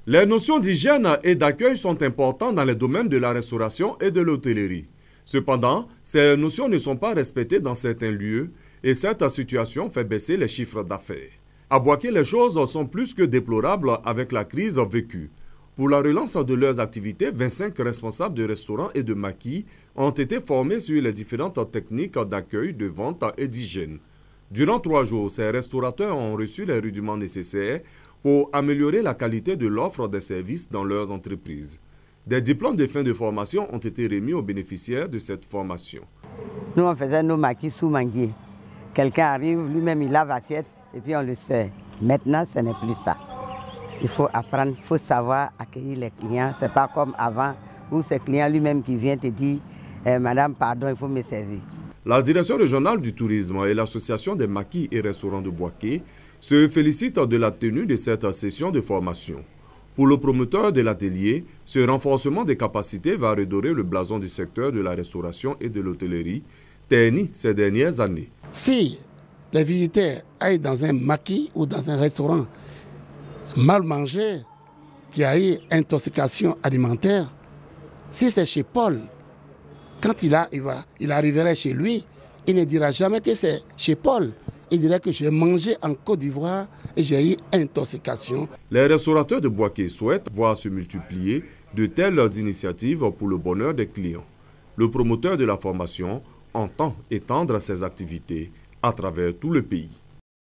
Les notions d'hygiène et d'accueil sont importantes dans les domaines de la restauration et de l'hôtellerie. Cependant, ces notions ne sont pas respectées dans certains lieux et cette situation fait baisser les chiffres d'affaires. À Boaké, les choses sont plus que déplorables avec la crise vécue. Pour la relance de leurs activités, 25 responsables de restaurants et de maquis ont été formés sur les différentes techniques d'accueil, de vente et d'hygiène. Durant 3 jours, ces restaurateurs ont reçu les rudiments nécessaires pour améliorer la qualité de l'offre des services dans leurs entreprises. Des diplômes de fin de formation ont été remis aux bénéficiaires de cette formation. Nous, on faisait nos maquis sous manguier. Quelqu'un arrive, lui-même, il lave l'assiette et puis on le sert. Maintenant, ce n'est plus ça. Il faut apprendre, il faut savoir accueillir les clients. Ce n'est pas comme avant où c'est le client lui-même qui vient te dire Madame, pardon, il faut me servir. La direction régionale du tourisme et l'association des maquis et restaurants de Boaké se félicitent de la tenue de cette session de formation. Pour le promoteur de l'atelier, ce renforcement des capacités va redorer le blason du secteur de la restauration et de l'hôtellerie, terni ces dernières années. Si les visiteurs aillent dans un maquis ou dans un restaurant mal mangé, qui a eu intoxication alimentaire, si c'est chez Paul, quand il arriverait chez lui, il ne dira jamais que c'est chez Paul. Il dirait que j'ai mangé en Côte d'Ivoire et j'ai eu intoxication. Les restaurateurs de Boaké souhaitent voir se multiplier de telles initiatives pour le bonheur des clients. Le promoteur de la formation entend étendre ses activités à travers tout le pays.